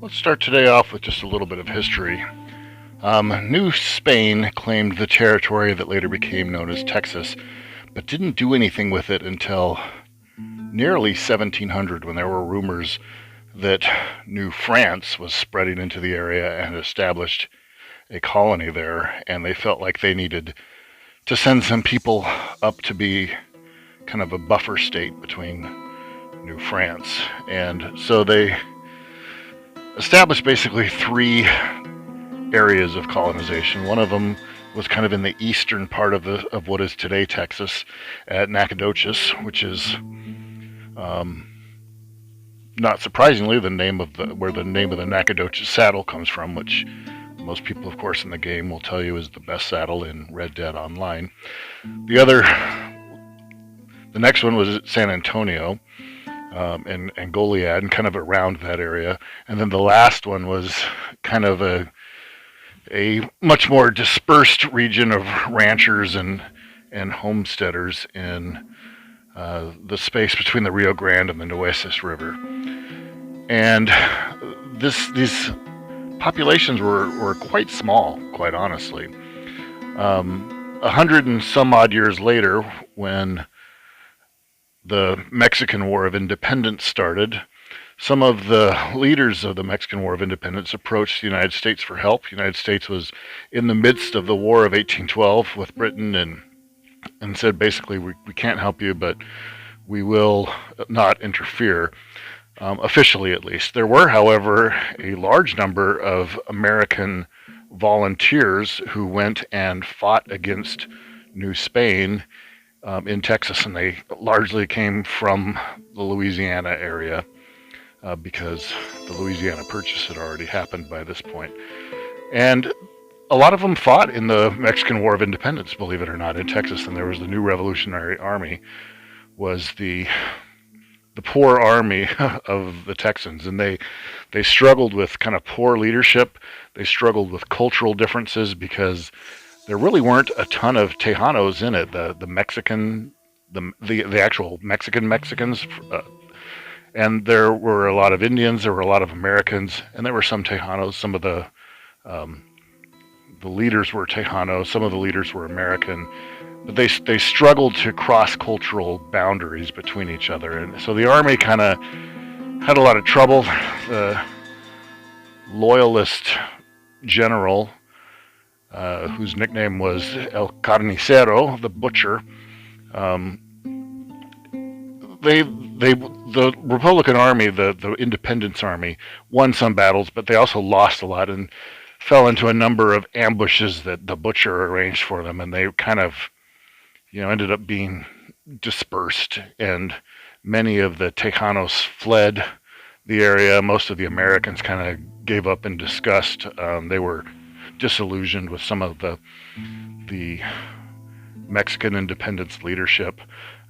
Let's start today off with just a little bit of history. New Spain claimed the territory that later became known as Texas, but didn't do anything with it until nearly 1700 when there were rumors that New France was spreading into the area and established a colony there, and they felt like they needed to send some people up to be kind of a buffer state between New France. And so they established basically three areas of colonization. One of them was kind of in the eastern part of what is today Texas, at Nacogdoches, which is not surprisingly where the name of the Nacogdoches saddle comes from, which most people, of course, in the game will tell you is the best saddle in Red Dead Online. The next one was San Antonio, and Goliad, and kind of around that area. And then the last one was kind of a much more dispersed region of ranchers and homesteaders in the space between the Rio Grande and the Nueces River. And these populations were quite small, quite honestly. 100 and some odd years later, when the Mexican War of Independence started, some of the leaders of the Mexican War of Independence approached the United States for help. The United States was in the midst of the War of 1812 with Britain, and said basically, we can't help you, but we will not interfere, officially at least. There were, however, a large number of American volunteers who went and fought against New Spain in Texas, and they largely came from the Louisiana area because the Louisiana Purchase had already happened by this point. And a lot of them fought in the Mexican War of Independence, believe it or not, in Texas. And there was the New Revolutionary Army, was the poor army of the Texans, and they struggled with kind of poor leadership. They struggled with cultural differences because there really weren't a ton of Tejanos in it. The actual Mexicans, and there were a lot of Indians. There were a lot of Americans, and there were some Tejanos. Some of the leaders were Tejanos. Some of the leaders were American. But they struggled to cross cultural boundaries between each other, and so the army kind of had a lot of trouble. The loyalist general, whose nickname was El Carnicero, the butcher, the Republican Army, the Independence Army, won some battles, but they also lost a lot and fell into a number of ambushes that the butcher arranged for them, and they kind of, ended up being dispersed, and many of the Tejanos fled the area. Most of the Americans kind of gave up in disgust. They were disillusioned with some of the Mexican independence leadership.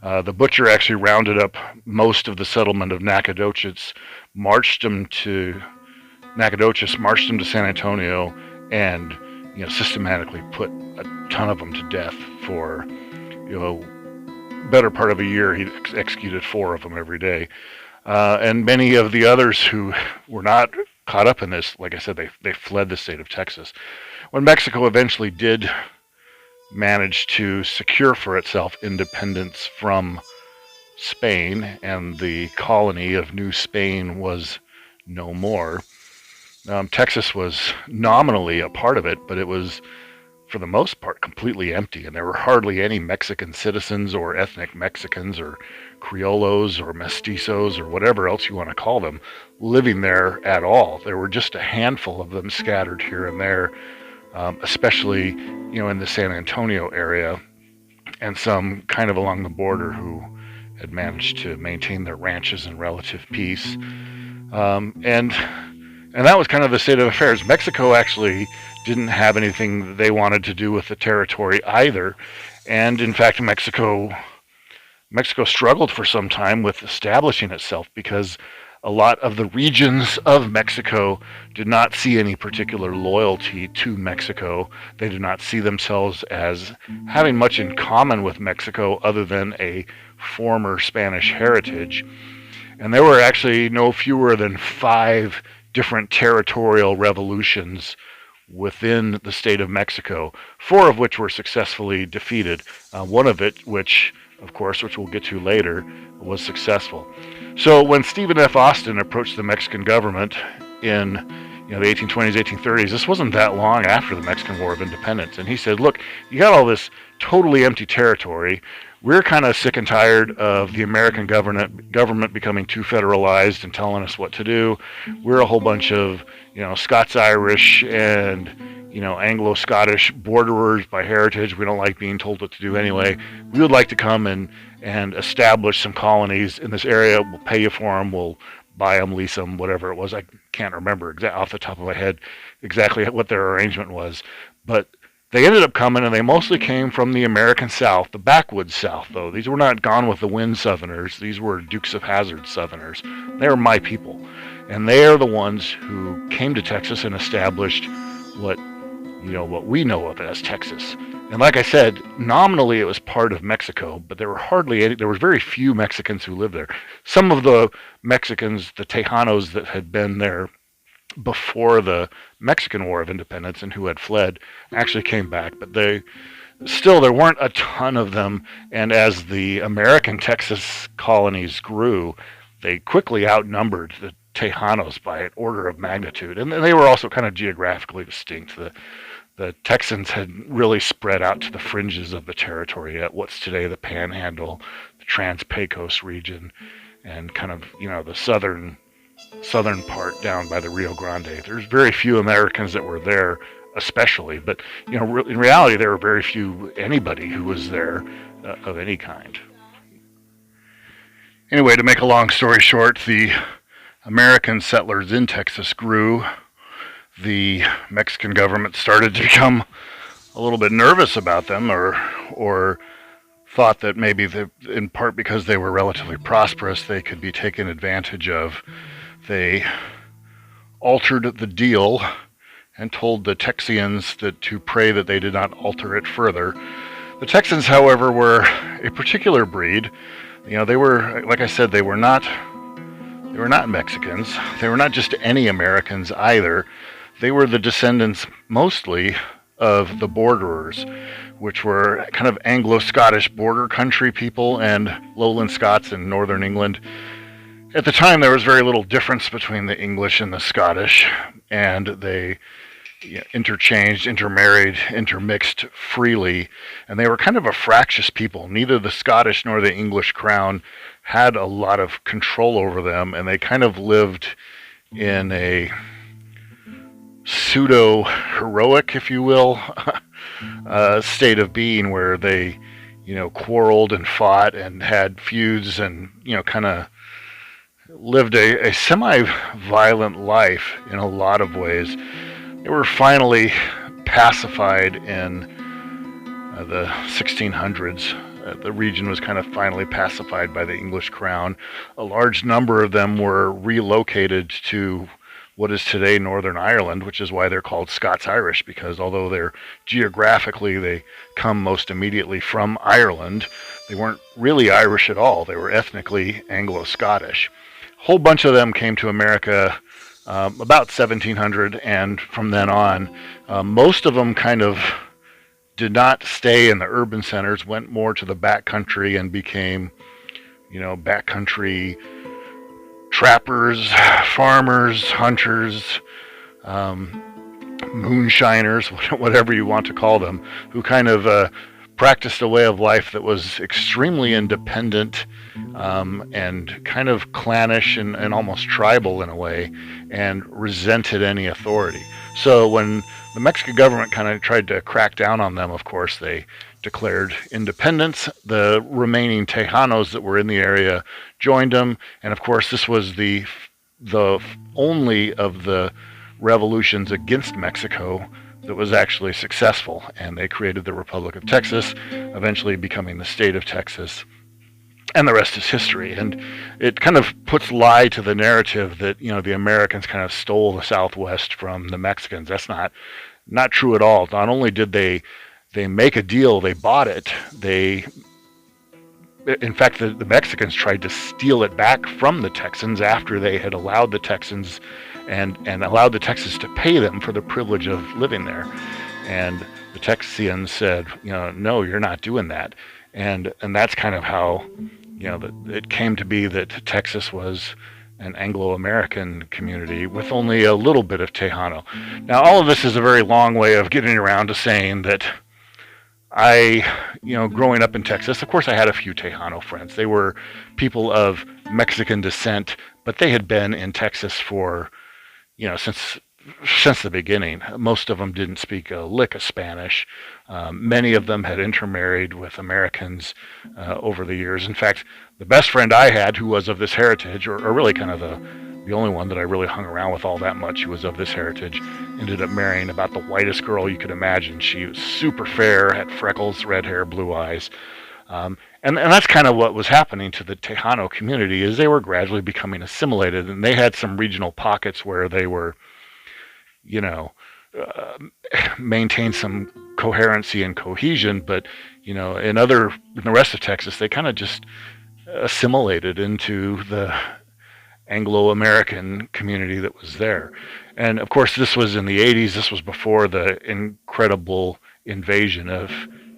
The butcher actually rounded up most of the settlement of Nacogdoches, marched them to San Antonio, and systematically put a ton of them to death for better part of a year. He executed 4 of them every day, and many of the others who were not caught up in this, like I said, they fled the state of Texas. When Mexico eventually did manage to secure for itself independence from Spain, and the colony of New Spain was no more, Texas was nominally a part of it, but it was, for the most part, completely empty, and there were hardly any Mexican citizens or ethnic Mexicans or Criollos or mestizos or whatever else you want to call them living there at all. There were just a handful of them scattered here and there, especially in the San Antonio area, and some kind of along the border who had managed to maintain their ranches in relative peace. And that was kind of the state of affairs. Mexico actually didn't have anything that they wanted to do with the territory either. And in fact, Mexico struggled for some time with establishing itself because a lot of the regions of Mexico did not see any particular loyalty to Mexico. They did not see themselves as having much in common with Mexico other than a former Spanish heritage. And there were actually no fewer than 5 different territorial revolutions within the state of Mexico, 4 of which were successfully defeated. One of it, which we'll get to later, was successful. So when Stephen F. Austin approached the Mexican government in the 1820s, 1830s, this wasn't that long after the Mexican War of Independence, and he said, look, you got all this totally empty territory. We're kind of sick and tired of the American government becoming too federalized and telling us what to do. We're a whole bunch of, Scots-Irish and, Anglo-Scottish borderers by heritage. We don't like being told what to do anyway. We would like to come and establish some colonies in this area. We'll pay you for them. We'll buy them, lease them, whatever it was. I can't remember off the top of my head exactly what their arrangement was. But they ended up coming, and they mostly came from the American South, the backwoods South, though. These were not Gone with the Wind Southerners. These were Dukes of Hazzard Southerners. They were my people. And they are the ones who came to Texas and established what we know of as Texas. And like I said, nominally it was part of Mexico, but there were very few Mexicans who lived there. Some of the Mexicans, the Tejanos that had been there before the Mexican War of Independence and who had fled, actually came back, but there weren't a ton of them. And as the American Texas colonies grew, they quickly outnumbered the Tejanos by an order of magnitude, and they were also kind of geographically distinct. The Texans had really spread out to the fringes of the territory at what's today the Panhandle, the Trans-Pecos region, and kind of the southern part down by the Rio Grande. There's very few Americans that were there, especially, but in reality there were very few anybody who was there of any kind. Anyway, to make a long story short, the American settlers in Texas grew. The Mexican government started to become a little bit nervous about them, or thought that maybe in part because they were relatively prosperous, they could be taken advantage of. They altered the deal and told the Texians to pray that they did not alter it further. The Texans, however, were a particular breed. They were, like I said, they were not Mexicans. They were not just any Americans either. They were the descendants mostly of the borderers, which were kind of Anglo-Scottish border country people and lowland Scots in northern England. At the time, there was very little difference between the English and the Scottish, and they interchanged, intermarried, intermixed freely, and they were kind of a fractious people. Neither the Scottish nor the English crown had a lot of control over them, and they kind of lived in a pseudo-heroic, if you will, state of being where they, quarreled and fought and had feuds and, kind of lived a semi-violent life in a lot of ways. They were finally pacified in the 1600s. The region was kind of finally pacified by the English crown. A large number of them were relocated to what is today Northern Ireland, which is why they're called Scots-Irish, because although they're geographically, they come most immediately from Ireland, they weren't really Irish at all. They were ethnically Anglo-Scottish. A whole bunch of them came to America about 1700, and from then on, most of them kind of did not stay in the urban centers, went more to the backcountry and became, backcountry trappers, farmers, hunters, moonshiners, whatever you want to call them, who kind of practiced a way of life that was extremely independent and kind of clannish and almost tribal in a way, and resented any authority. So when the Mexican government kind of tried to crack down on them, of course, they declared independence. The remaining Tejanos that were in the area joined them, and of course this was the only of the revolutions against Mexico that was actually successful, and they created the Republic of Texas, eventually becoming the state of Texas, and the rest is history. And it kind of puts lie to the narrative that the Americans kind of stole the Southwest from the Mexicans. That's not true at all. Not only did they make a deal, they bought it. In fact, the Mexicans tried to steal it back from the Texans after they had allowed the Texans and allowed the Texans to pay them for the privilege of living there. And the Texians said, no, you're not doing that. And that's kind of how, it came to be that Texas was an Anglo-American community with only a little bit of Tejano. Now, all of this is a very long way of getting around to saying that growing up in Texas, of course I had a few Tejano friends. They were people of Mexican descent, but they had been in Texas for, since the beginning. Most of them didn't speak a lick of Spanish. Many of them had intermarried with Americans over the years. In fact, the best friend I had who was of this heritage, or really kind of the only one that I really hung around with all that much who was of this heritage, ended up marrying about the whitest girl you could imagine. She was super fair, had freckles, red hair, blue eyes. And that's kind of what was happening to the Tejano community, is they were gradually becoming assimilated, and they had some regional pockets where they were maintain some coherency and cohesion, but in the rest of Texas, they kind of just assimilated into the Anglo-American community that was there. And of course, this was in the 80s. This was before the incredible invasion of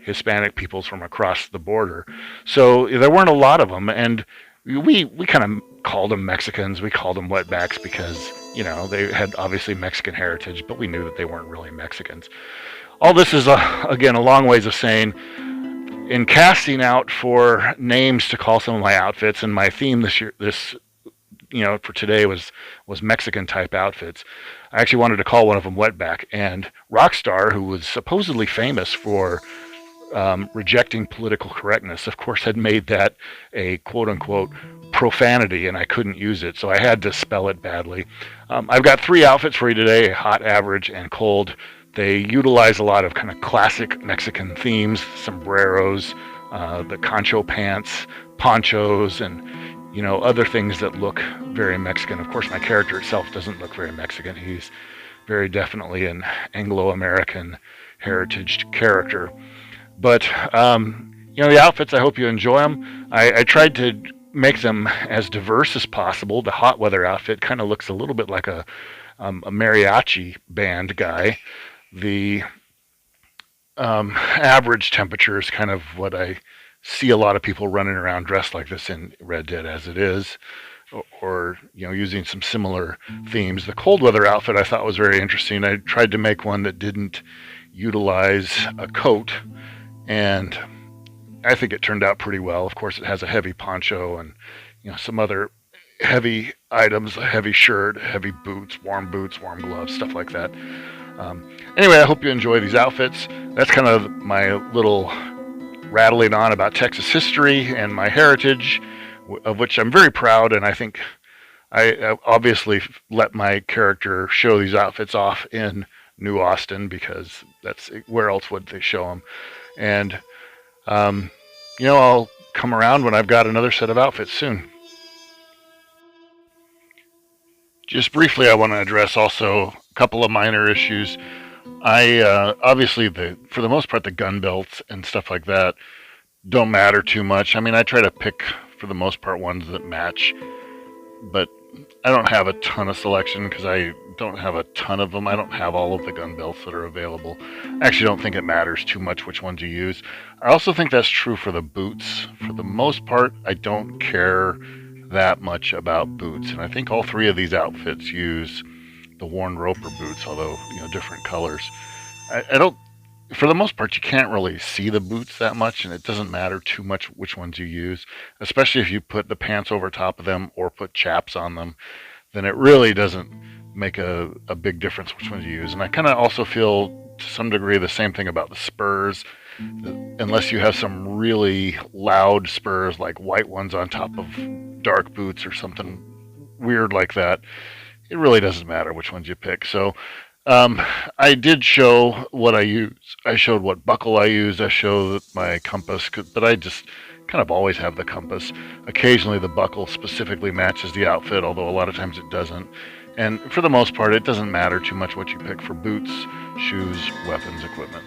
Hispanic peoples from across the border. So there weren't a lot of them, and we kind of called them Mexicans. We called them wetbacks because they had obviously Mexican heritage, but we knew that they weren't really Mexicans. All this is, again, a long ways of saying, in casting out for names to call some of my outfits, and my theme for today was Mexican type outfits, I actually wanted to call one of them Wetback. And Rockstar, who was supposedly famous for rejecting political correctness, of course, had made that a quote-unquote profanity, and I couldn't use it, so I had to spell it badly. I've got 3 outfits for you today: hot, average, and cold. They utilize a lot of kind of classic Mexican themes: sombreros, the concho pants, ponchos, and other things that look very Mexican. Of course, my character itself doesn't look very Mexican. He's very definitely an Anglo-American heritage character. But the outfits, I hope you enjoy them. I tried to make them as diverse as possible. The hot weather outfit kind of looks a little bit like a mariachi band guy. The average temperature is kind of what I see a lot of people running around dressed like this in Red Dead as it is, or using some similar themes. The cold weather outfit I thought was very interesting. I tried to make one that didn't utilize a coat, and I think it turned out pretty well. Of course, it has a heavy poncho and some other heavy items, a heavy shirt, heavy boots, warm gloves, stuff like that. Anyway, I hope you enjoy these outfits. That's kind of my little rattling on about Texas history and my heritage, of which I'm very proud, and I think I obviously let my character show these outfits off in New Austin, because that's where else would they show them. And I'll come around when I've got another set of outfits soon. Just briefly, I want to address also a couple of minor issues. Obviously, for the most part, the gun belts and stuff like that don't matter too much. I mean, I try to pick, for the most part, ones that match, but I don't have a ton of selection because I don't have a ton of them. I don't have all of the gun belts that are available. I actually don't think it matters too much which ones you use. I also think that's true for the boots. For the most part, I don't care that much about boots, and I think all 3 of these outfits use the worn roper boots, although different colors. I don't. For the most part, you can't really see the boots that much, and it doesn't matter too much which ones you use, especially if you put the pants over top of them or put chaps on them. Then it really doesn't make a big difference which ones you use. And I kind of also feel to some degree the same thing about the spurs. Unless you have some really loud spurs, like white ones on top of dark boots or something weird like that, it really doesn't matter which ones you pick. So I did show what I use. I showed what buckle I use. I showed my compass, but I just kind of always have the compass. Occasionally the buckle specifically matches the outfit, although a lot of times it doesn't. And for the most part, it doesn't matter too much what you pick for boots, shoes, weapons, equipment.